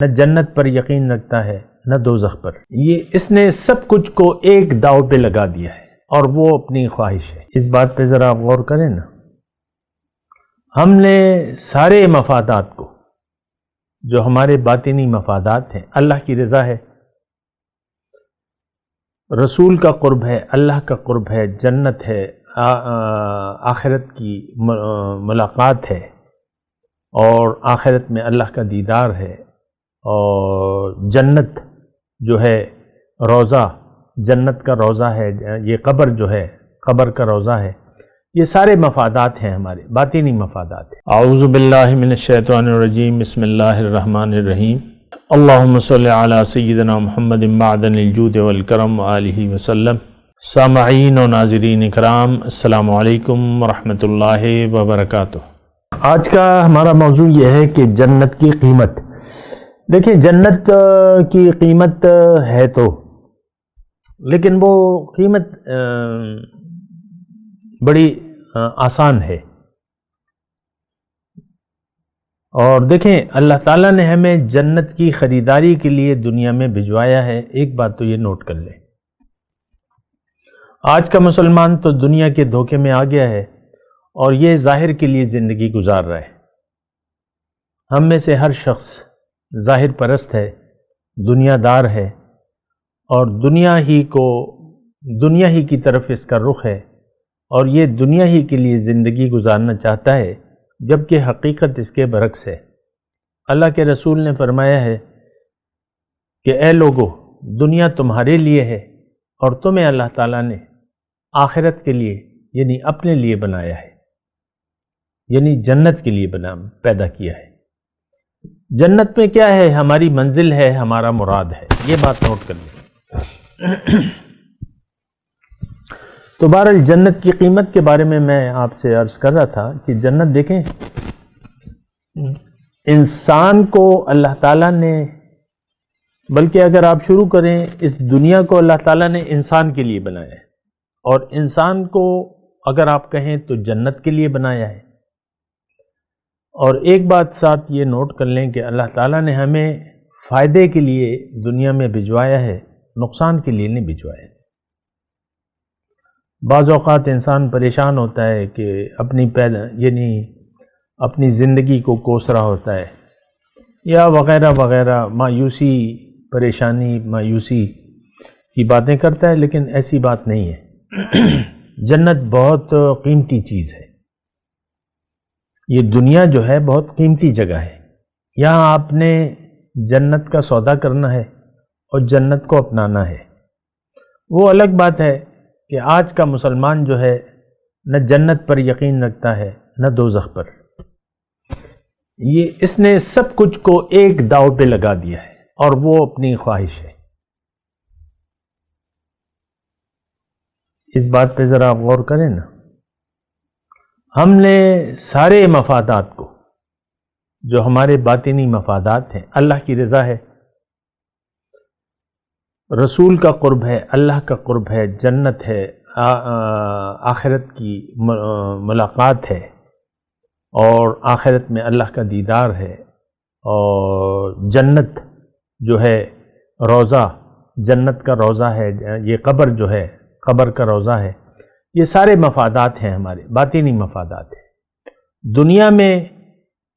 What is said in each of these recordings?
نہ جنت پر یقین رکھتا ہے نہ دوزخ پر۔ اس نے سب کچھ کو ایک داؤ پہ لگا دیا ہے اور وہ اپنی خواہش ہے۔ اس بات پہ ذرا غور کریں نا، ہم نے سارے مفادات کو، جو ہمارے باطنی مفادات ہیں، اللہ کی رضا ہے، رسول کا قرب ہے، اللہ کا قرب ہے، جنت ہے، آخرت کی ملاقات ہے، اور آخرت میں اللہ کا دیدار ہے، اور جنت جو ہے روضہ، جنت کا روضہ ہے، یہ قبر جو ہے قبر کا روضہ ہے، یہ سارے مفادات ہیں، ہمارے باطنی مفادات ہیں۔ اعوذ باللہ من الشیطان الرجیم، بسم اللہ الرحمن الرحیم، اللہم صلی علی سیدنا محمد معدن الجود والکرم آلہ وسلم۔ سامعین و ناظرین اکرام، السلام علیکم ورحمۃ اللہ وبرکاتہ۔ آج کا ہمارا موضوع یہ ہے کہ جنت کی قیمت۔ دیکھیں، جنت کی قیمت ہے تو، لیکن وہ قیمت بڑی آسان ہے، اور دیکھیں اللہ تعالیٰ نے ہمیں جنت کی خریداری کے لیے دنیا میں بھجوایا ہے۔ ایک بات تو یہ نوٹ کر لیں، آج کا مسلمان تو دنیا کے دھوکے میں آ گیا ہے اور یہ ظاہر کے لیے زندگی گزار رہا ہے۔ ہم میں سے ہر شخص ظاہر پرست ہے، دنیا دار ہے، اور دنیا ہی کی طرف اس کا رخ ہے، اور یہ دنیا ہی کے لیے زندگی گزارنا چاہتا ہے، جبکہ حقیقت اس کے برعکس ہے۔ اللہ کے رسول نے فرمایا ہے کہ اے لوگو، دنیا تمہارے لیے ہے اور تمہیں اللہ تعالیٰ نے آخرت کے لیے یعنی اپنے لیے بنایا ہے، یعنی جنت کے لیے پیدا کیا ہے۔ جنت میں کیا ہے؟ ہماری منزل ہے، ہمارا مراد ہے، یہ بات نوٹ کر لیں۔ تو بہرحال جنت کی قیمت کے بارے میں آپ سے عرض کر رہا تھا کہ جنت، دیکھیں، انسان کو اللہ تعالیٰ نے، بلکہ اگر آپ شروع کریں، اس دنیا کو اللہ تعالیٰ نے انسان کے لیے بنایا ہے، اور انسان کو اگر آپ کہیں تو جنت کے لیے بنایا ہے۔ اور ایک بات ساتھ یہ نوٹ کر لیں کہ اللہ تعالیٰ نے ہمیں فائدے کے لیے دنیا میں بھجوایا ہے، نقصان کے لیے نہیں بھجوایا ہے۔ بعض اوقات انسان پریشان ہوتا ہے کہ اپنی زندگی کو کوس رہا ہوتا ہے، یا وغیرہ وغیرہ، مایوسی، پریشانی، مایوسی کی باتیں کرتا ہے، لیکن ایسی بات نہیں ہے۔ جنت بہت قیمتی چیز ہے۔ یہ دنیا جو ہے بہت قیمتی جگہ ہے، یہاں آپ نے جنت کا سودا کرنا ہے اور جنت کو اپنانا ہے۔ وہ الگ بات ہے کہ آج کا مسلمان جو ہے نہ جنت پر یقین رکھتا ہے نہ دوزخ پر۔ اس نے سب کچھ کو ایک داؤ پہ لگا دیا ہے اور وہ اپنی خواہش ہے۔ اس بات پہ ذرا غور کریں نا، ہم نے سارے مفادات کو، جو ہمارے باطنی مفادات ہیں، اللہ کی رضا ہے، رسول کا قرب ہے، اللہ کا قرب ہے، جنت ہے، آخرت کی ملاقات ہے، اور آخرت میں اللہ کا دیدار ہے، اور جنت جو ہے روضہ، جنت کا روضہ ہے، یہ قبر جو ہے قبر کا روضہ ہے، یہ سارے مفادات ہیں، ہمارے باطنی مفادات ہیں۔ دنیا میں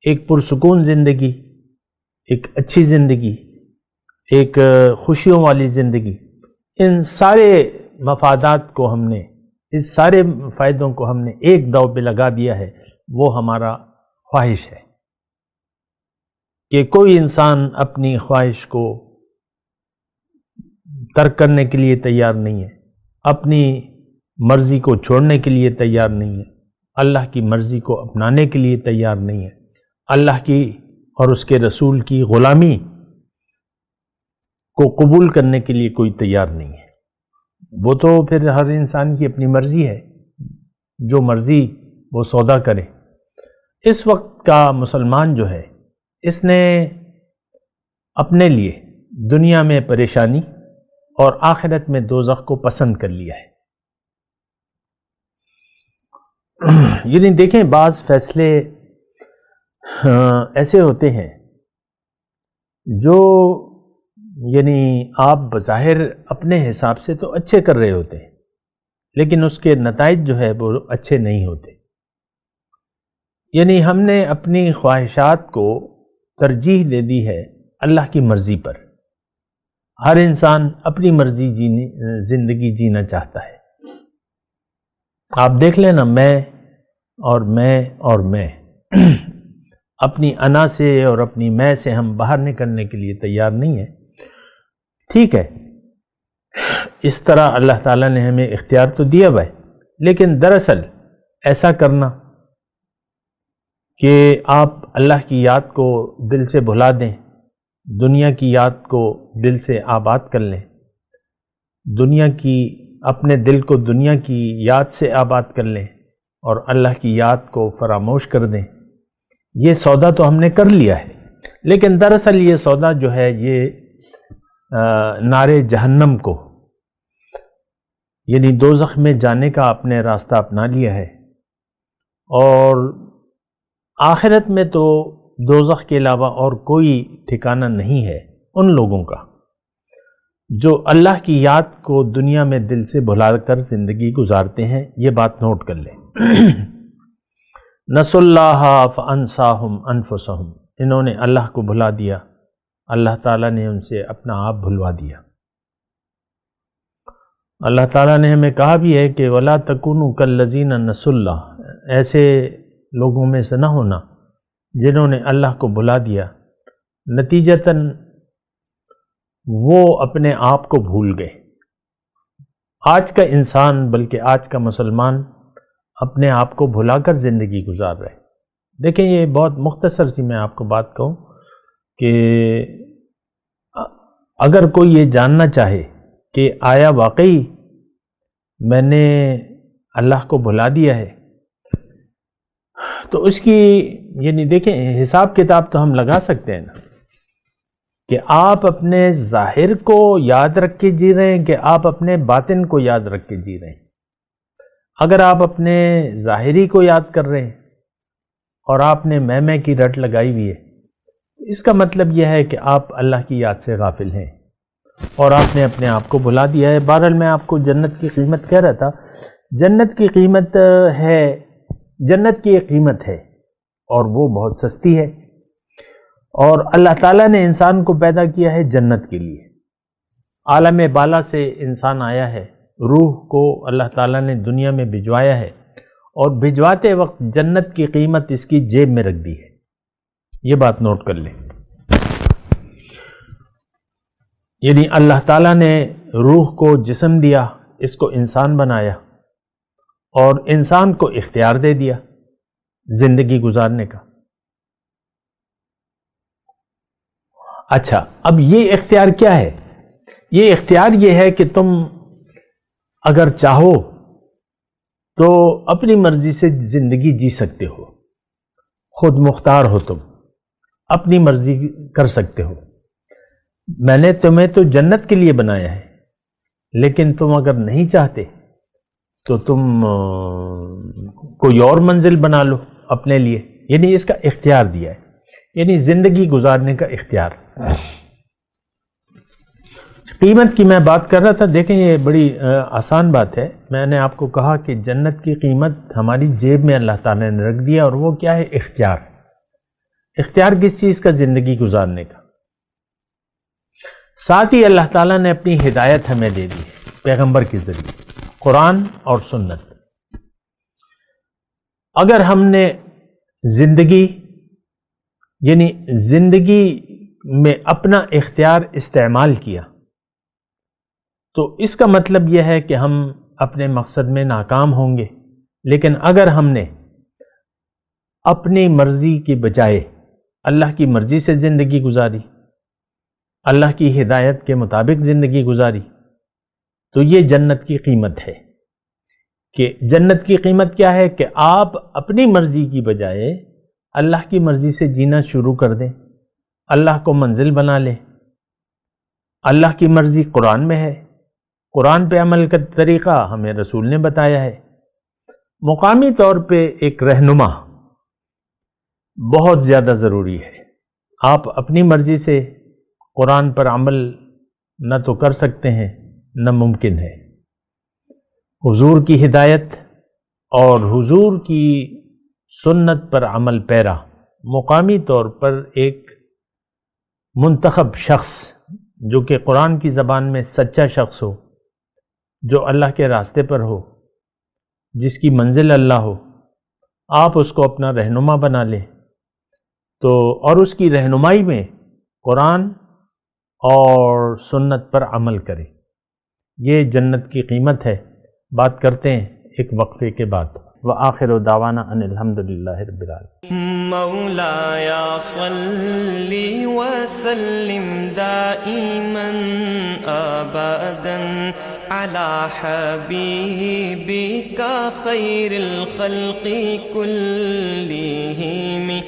ایک پرسکون زندگی، ایک اچھی زندگی، ایک خوشیوں والی زندگی، ان سارے مفادات کو ہم نے، اس سارے فائدوں کو ہم نے ایک داؤ پہ لگا دیا ہے، وہ ہمارا خواہش ہے کہ کوئی انسان اپنی خواہش کو ترک کرنے کے لیے تیار نہیں ہے، اپنی مرضی کو چھوڑنے کے لیے تیار نہیں ہے، اللہ کی مرضی کو اپنانے کے لیے تیار نہیں ہے، اللہ کی اور اس کے رسول کی غلامی کو قبول کرنے کے لیے کوئی تیار نہیں ہے۔ وہ تو پھر ہر انسان کی اپنی مرضی ہے، جو مرضی وہ سودا کرے۔ اس وقت کا مسلمان جو ہے، اس نے اپنے لیے دنیا میں پریشانی اور آخرت میں دوزخ کو پسند کر لیا ہے۔ یعنی دیکھیں، بعض فیصلے ایسے ہوتے ہیں، جو یعنی آپ بظاہر اپنے حساب سے تو اچھے کر رہے ہوتے ہیں، لیکن اس کے نتائج جو ہے وہ اچھے نہیں ہوتے۔ یعنی ہم نے اپنی خواہشات کو ترجیح دے دی ہے اللہ کی مرضی پر۔ ہر انسان اپنی مرضی زندگی جینا چاہتا ہے۔ آپ دیکھ لیں نا، میں اور میں اپنی انا سے اور اپنی میں سے ہم باہر نکلنے کے لیے تیار نہیں ہیں۔ ٹھیک ہے، اس طرح اللہ تعالیٰ نے ہمیں اختیار تو دیا ہوا ہے، لیکن دراصل ایسا کرنا کہ آپ اللہ کی یاد کو دل سے بھلا دیں، دنیا کی یاد کو دل سے آباد کر لیں، اپنے دل کو دنیا کی یاد سے آباد کر لیں اور اللہ کی یاد کو فراموش کر دیں، یہ سودا تو ہم نے کر لیا ہے، لیکن دراصل یہ سودا جو ہے یہ نارے جہنم کو، یعنی دوزخ میں جانے کا اپنے راستہ اپنا لیا ہے۔ اور آخرت میں تو دوزخ کے علاوہ اور کوئی ٹھکانہ نہیں ہے ان لوگوں کا جو اللہ کی یاد کو دنیا میں دل سے بھلا کر زندگی گزارتے ہیں۔ یہ بات نوٹ کر لیں۔ نسوا اللہ فانساہم انفسہم، انہوں نے اللہ کو بھلا دیا، اللہ تعالیٰ نے ان سے اپنا آپ بھلوا دیا۔ اللہ تعالیٰ نے ہمیں کہا بھی ہے کہ وَلَا تَكُونُوا كَالَّذِينَ نَسُوا اللَّهَ، ایسے لوگوں میں سے نہ ہونا جنہوں نے اللہ کو بھلا دیا، نتیجتاً وہ اپنے آپ کو بھول گئے۔ آج کا انسان بلکہ آج کا مسلمان اپنے آپ کو بھلا کر زندگی گزار رہے۔ دیکھیں، یہ بہت مختصر سی میں آپ کو بات کہوں کہ اگر کوئی یہ جاننا چاہے کہ آیا واقعی میں نے اللہ کو بھلا دیا ہے، تو اس کی یعنی دیکھیں حساب کتاب تو ہم لگا سکتے ہیں نا کہ آپ اپنے ظاہر کو یاد رکھ کے جی رہے ہیں کہ آپ اپنے باطن کو یاد رکھ کے جی رہے ہیں۔ اگر آپ اپنے ظاہری کو یاد کر رہے ہیں اور آپ نے میں کی رٹ لگائی ہوئی ہے، اس کا مطلب یہ ہے کہ آپ اللہ کی یاد سے غافل ہیں اور آپ نے اپنے آپ کو بھلا دیا ہے۔ بہرحال میں آپ کو جنت کی قیمت کہہ رہا تھا، جنت کی قیمت ہے، جنت کی ایک قیمت ہے اور وہ بہت سستی ہے، اور اللہ تعالیٰ نے انسان کو پیدا کیا ہے جنت کے لیے۔ عالم بالا سے انسان آیا ہے، روح کو اللہ تعالیٰ نے دنیا میں بھجوایا ہے، اور بھجواتے وقت جنت کی قیمت اس کی جیب میں رکھ دی ہے۔ یہ بات نوٹ کر لیں، یعنی اللہ تعالیٰ نے روح کو جسم دیا، اس کو انسان بنایا اور انسان کو اختیار دے دیا زندگی گزارنے کا۔ اچھا، اب یہ اختیار کیا ہے؟ یہ اختیار یہ ہے کہ تم اگر چاہو تو اپنی مرضی سے زندگی جی سکتے ہو، خود مختار ہو، تم اپنی مرضی کر سکتے ہو۔ میں نے تمہیں تو جنت کے لیے بنایا ہے، لیکن تم اگر نہیں چاہتے تو تم کوئی اور منزل بنا لو اپنے لیے، یعنی اس کا اختیار دیا ہے، یعنی زندگی گزارنے کا اختیار۔ قیمت کی میں بات کر رہا تھا، دیکھیں یہ بڑی آسان بات ہے۔ میں نے آپ کو کہا کہ جنت کی قیمت ہماری جیب میں اللہ تعالیٰ نے رکھ دیا، اور وہ کیا ہے؟ اختیار۔ اختیار کس چیز کا؟ زندگی گزارنے کا۔ ساتھ ہی اللہ تعالیٰ نے اپنی ہدایت ہمیں دے دی ہے پیغمبر کے ذریعے، قرآن اور سنت۔ اگر ہم نے زندگی میں اپنا اختیار استعمال کیا تو اس کا مطلب یہ ہے کہ ہم اپنے مقصد میں ناکام ہوں گے، لیکن اگر ہم نے اپنی مرضی کی بجائے اللہ کی مرضی سے زندگی گزاری، اللہ کی ہدایت کے مطابق زندگی گزاری، تو یہ جنت کی قیمت ہے۔ کہ جنت کی قیمت کیا ہے؟ کہ آپ اپنی مرضی کی بجائے اللہ کی مرضی سے جینا شروع کر دیں، اللہ کو منزل بنا لیں۔ اللہ کی مرضی قرآن میں ہے، قرآن پہ عمل کا طریقہ ہمیں رسول نے بتایا ہے۔ مقامی طور پہ ایک رہنما بہت زیادہ ضروری ہے۔ آپ اپنی مرضی سے قرآن پر عمل نہ تو کر سکتے ہیں نہ ممکن ہے۔ حضور کی ہدایت اور حضور کی سنت پر عمل پیرا مقامی طور پر ایک منتخب شخص جو کہ قرآن کی زبان میں سچا شخص ہو، جو اللہ کے راستے پر ہو، جس کی منزل اللہ ہو، آپ اس کو اپنا رہنما بنا لیں تو اور اس کی رہنمائی میں قرآن اور سنت پر عمل کریں، یہ جنت کی قیمت ہے۔ بات کرتے ہیں ایک وقفے کے بعد۔ وآخر دعوانا ان الحمدللہ رب العالمین۔ مولاي صل وسلم دائما ابدا على حبيبك خير الخلق كلهم